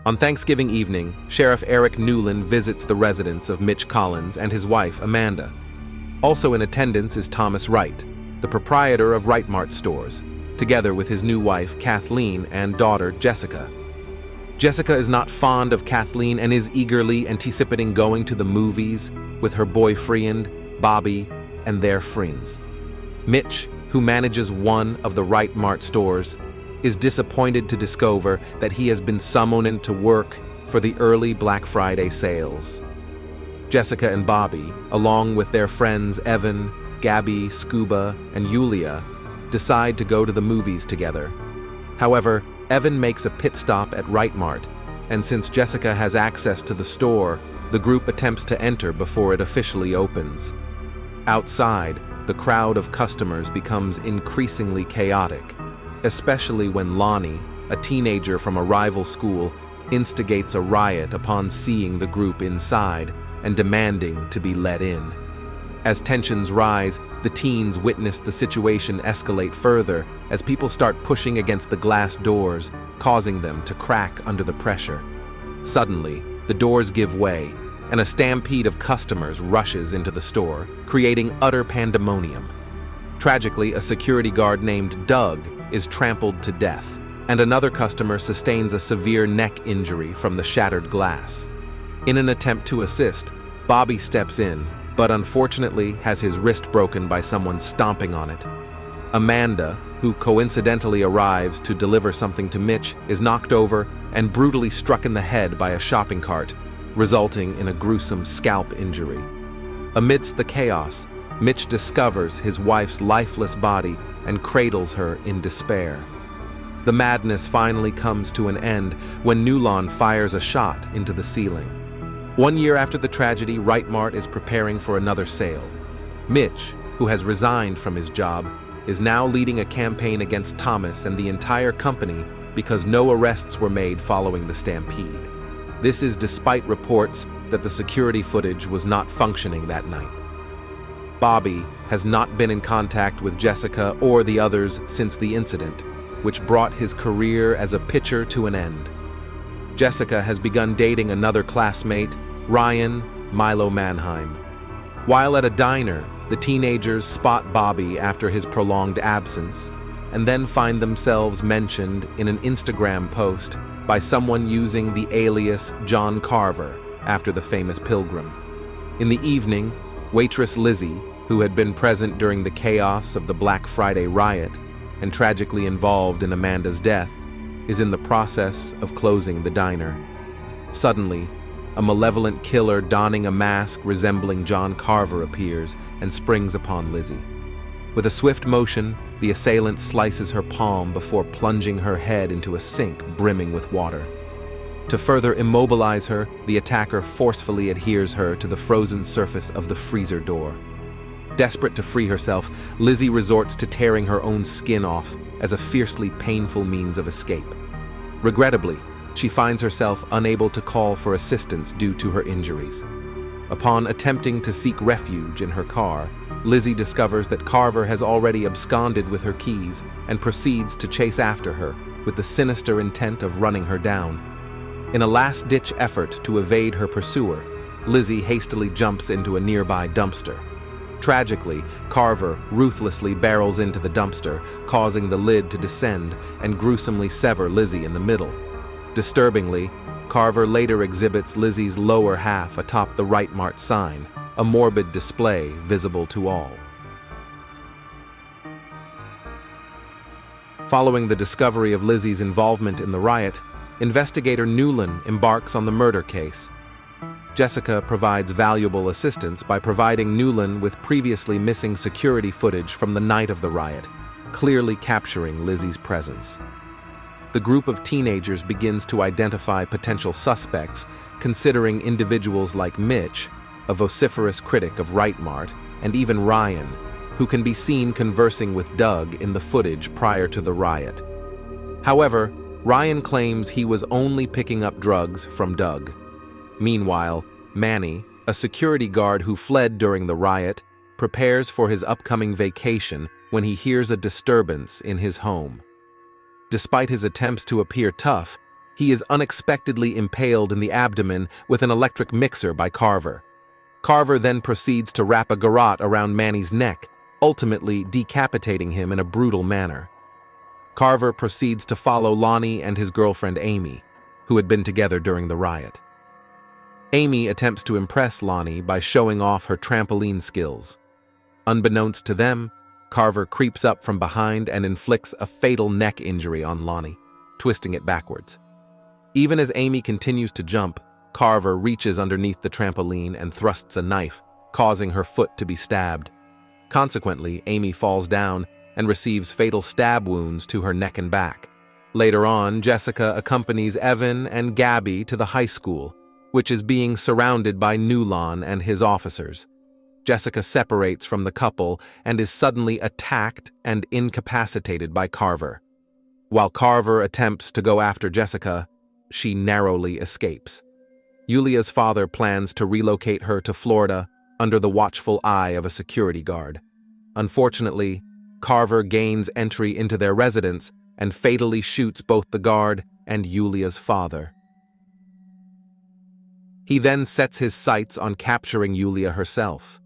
On Thanksgiving evening, Sheriff Eric Newland visits the residence of Mitch Collins and his wife, Amanda. Also in attendance is Thomas Wright, the proprietor of Wright Mart stores, together with his new wife, Kathleen, and daughter, Jessica. Jessica is not fond of Kathleen and is eagerly anticipating going to the movies with her boyfriend, Bobby, and their friends. Mitch, who manages one of the Wright Mart stores, is disappointed to discover that he has been summoned to work for the early Black Friday sales. Jessica and Bobby, along with their friends Evan, Gabby, Scuba, and Yulia, decide to go to the movies together. However, Evan makes a pit stop at Wright Mart, and since Jessica has access to the store, the group attempts to enter before it officially opens. Outside, the crowd of customers becomes increasingly chaotic, especially when Lonnie, a teenager from a rival school, instigates a riot upon seeing the group inside and demanding to be let in. As tensions rise, the teens witness the situation escalate further as people start pushing against the glass doors, causing them to crack under the pressure. Suddenly, the doors give way, and a stampede of customers rushes into the store, creating utter pandemonium. Tragically, a security guard named Doug is trampled to death, and another customer sustains a severe neck injury from the shattered glass. In an attempt to assist, Bobby steps in, but unfortunately has his wrist broken by someone stomping on it. Amanda, who coincidentally arrives to deliver something to Mitch, is knocked over and brutally struck in the head by a shopping cart, resulting in a gruesome scalp injury. Amidst the chaos, Mitch discovers his wife's lifeless body and cradles her in despair. The madness finally comes to an end when Newland fires a shot into the ceiling. 1 year after the tragedy, Wright Mart is preparing for another sale. Mitch, who has resigned from his job, is now leading a campaign against Thomas and the entire company because no arrests were made following the stampede. This is despite reports that the security footage was not functioning that night. Bobby has not been in contact with Jessica or the others since the incident, which brought his career as a pitcher to an end. Jessica has begun dating another classmate, Ryan Milo Mannheim. While at a diner, the teenagers spot Bobby after his prolonged absence, and then find themselves mentioned in an Instagram post by someone using the alias John Carver after the famous pilgrim. In the evening, waitress Lizzie, who had been present during the chaos of the Black Friday riot and tragically involved in Amanda's death, is in the process of closing the diner. Suddenly, a malevolent killer donning a mask resembling John Carver appears and springs upon Lizzie. With a swift motion, the assailant slices her palm before plunging her head into a sink brimming with water. To further immobilize her, the attacker forcefully adheres her to the frozen surface of the freezer door. Desperate to free herself, Lizzie resorts to tearing her own skin off as a fiercely painful means of escape. Regrettably, she finds herself unable to call for assistance due to her injuries. Upon attempting to seek refuge in her car, Lizzie discovers that Carver has already absconded with her keys and proceeds to chase after her with the sinister intent of running her down. In a last-ditch effort to evade her pursuer, Lizzie hastily jumps into a nearby dumpster. Tragically, Carver ruthlessly barrels into the dumpster, causing the lid to descend and gruesomely sever Lizzie in the middle. Disturbingly, Carver later exhibits Lizzie's lower half atop the Wright Mart sign, a morbid display visible to all. Following the discovery of Lizzie's involvement in the riot, investigator Newland embarks on the murder case. Jessica provides valuable assistance by providing Newland with previously missing security footage from the night of the riot, clearly capturing Lizzie's presence. The group of teenagers begins to identify potential suspects, considering individuals like Mitch, a vociferous critic of Wright Mart, and even Ryan, who can be seen conversing with Doug in the footage prior to the riot. However, Ryan claims he was only picking up drugs from Doug. Meanwhile, Manny, a security guard who fled during the riot, prepares for his upcoming vacation when he hears a disturbance in his home. Despite his attempts to appear tough, He is unexpectedly impaled in the abdomen with an electric mixer by Carver. Carver then proceeds to wrap a garrote around Manny's neck, ultimately decapitating him in a brutal manner. Carver proceeds to follow Lonnie and his girlfriend Amy, who had been together during the riot. Amy attempts to impress Lonnie by showing off her trampoline skills. Unbeknownst to them, Carver creeps up from behind and inflicts a fatal neck injury on Lonnie, twisting it backwards. Even as Amy continues to jump, Carver reaches underneath the trampoline and thrusts a knife, causing her foot to be stabbed. Consequently, Amy falls down and receives fatal stab wounds to her neck and back. Later on, Jessica accompanies Evan and Gabby to the high school, which is being surrounded by Nulon and his officers. Jessica separates from the couple and is suddenly attacked and incapacitated by Carver. While Carver attempts to go after Jessica, she narrowly escapes. Yulia's father plans to relocate her to Florida under the watchful eye of a security guard. Unfortunately, Carver gains entry into their residence and fatally shoots both the guard and Yulia's father. He then sets his sights on capturing Yulia herself.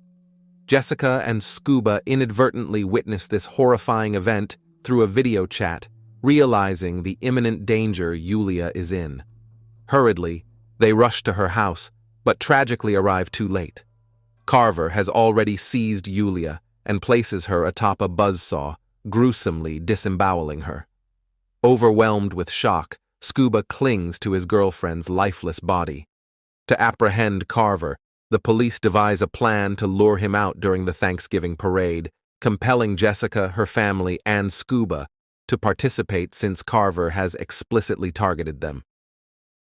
Jessica and Scuba inadvertently witness this horrifying event through a video chat, realizing the imminent danger Yulia is in. Hurriedly, they rush to her house, but tragically arrive too late. Carver has already seized Yulia and places her atop a buzzsaw, gruesomely disemboweling her. Overwhelmed with shock, Scuba clings to his girlfriend's lifeless body. To apprehend Carver, the police devise a plan to lure him out during the Thanksgiving parade, compelling Jessica, her family, and Scuba to participate since Carver has explicitly targeted them.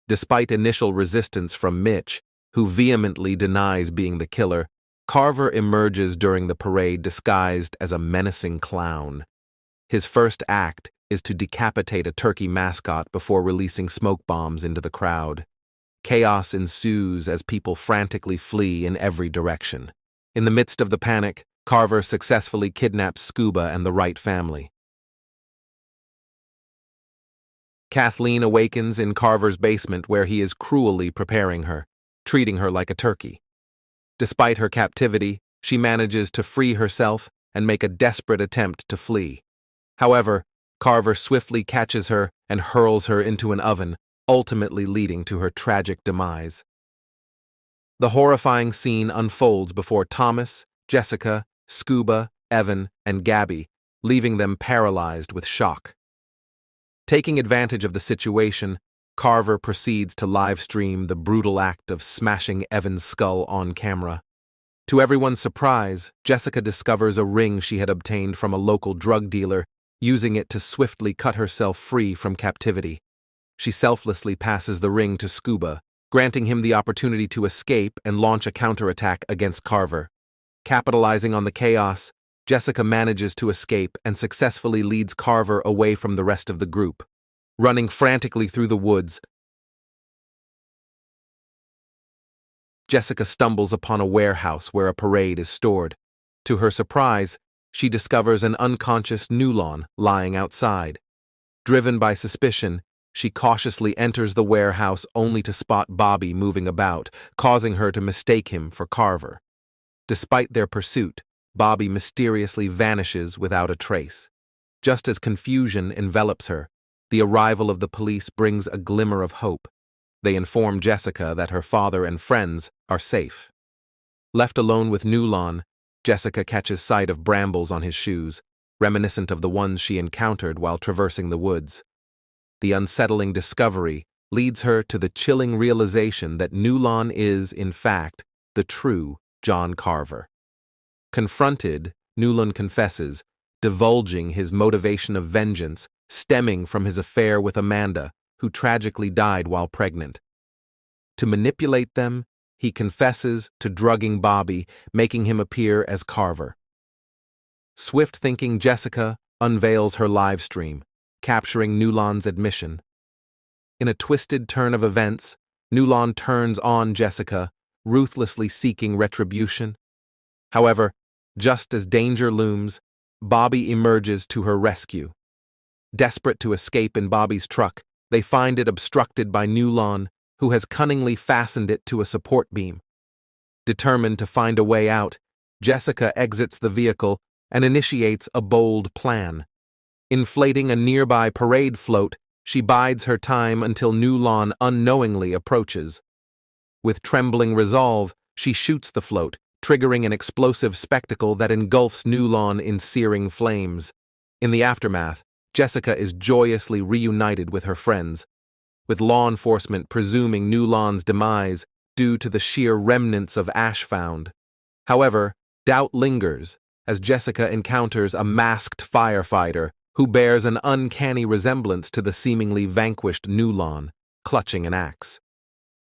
Despite initial resistance from Mitch, who vehemently denies being the killer, Carver emerges during the parade disguised as a menacing clown. His first act is to decapitate a turkey mascot before releasing smoke bombs into the crowd. Chaos ensues as people frantically flee in every direction. In the midst of the panic, Carver successfully kidnaps Scuba and the Wright family. Kathleen awakens in Carver's basement where he is cruelly preparing her, treating her like a turkey. Despite her captivity, she manages to free herself and make a desperate attempt to flee. However, Carver swiftly catches her and hurls her into an oven, ultimately leading to her tragic demise. The horrifying scene unfolds before Thomas, Jessica, Scuba, Evan, and Gabby, leaving them paralyzed with shock. Taking advantage of the situation, Carver proceeds to live-stream the brutal act of smashing Evan's skull on camera. To everyone's surprise, Jessica discovers a ring she had obtained from a local drug dealer, using it to swiftly cut herself free from captivity. She selflessly passes the ring to Scuba, granting him the opportunity to escape and launch a counterattack against Carver. Capitalizing on the chaos, Jessica manages to escape and successfully leads Carver away from the rest of the group. Running frantically through the woods, Jessica stumbles upon a warehouse where a parade is stored. To her surprise, she discovers an unconscious Nulon lying outside. Driven by suspicion, she cautiously enters the warehouse only to spot Bobby moving about, causing her to mistake him for Carver. Despite their pursuit, Bobby mysteriously vanishes without a trace. Just as confusion envelops her, the arrival of the police brings a glimmer of hope. They inform Jessica that her father and friends are safe. Left alone with Nulon, Jessica catches sight of brambles on his shoes, reminiscent of the ones she encountered while traversing the woods. The unsettling discovery leads her to the chilling realization that Nulon is, in fact, the true John Carver. Confronted, Nulon confesses, divulging his motivation of vengeance stemming from his affair with Amanda, who tragically died while pregnant. To manipulate them, he confesses to drugging Bobby, making him appear as Carver. Swift-thinking Jessica unveils her live stream, capturing Nulon's admission. In a twisted turn of events, Nulon turns on Jessica, ruthlessly seeking retribution. However, just as danger looms, Bobby emerges to her rescue. Desperate to escape in Bobby's truck, They find it obstructed by Nulon, who has cunningly fastened it to a support beam. Determined to find a way out, Jessica exits the vehicle and initiates a bold plan. Inflating a nearby parade float, she bides her time until Nulon unknowingly approaches. With trembling resolve, she shoots the float, triggering an explosive spectacle that engulfs Nulon in searing flames. In the aftermath, Jessica is joyously reunited with her friends, with law enforcement presuming Nulon's demise due to the sheer remnants of ash found. However, doubt lingers as Jessica encounters a masked firefighter who bears an uncanny resemblance to the seemingly vanquished Nulon, clutching an axe.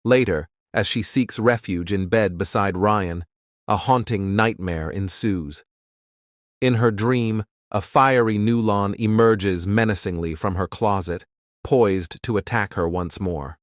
Later, as she seeks refuge in bed beside Ryan, a haunting nightmare ensues. In her dream, a fiery Nulon emerges menacingly from her closet, poised to attack her once more.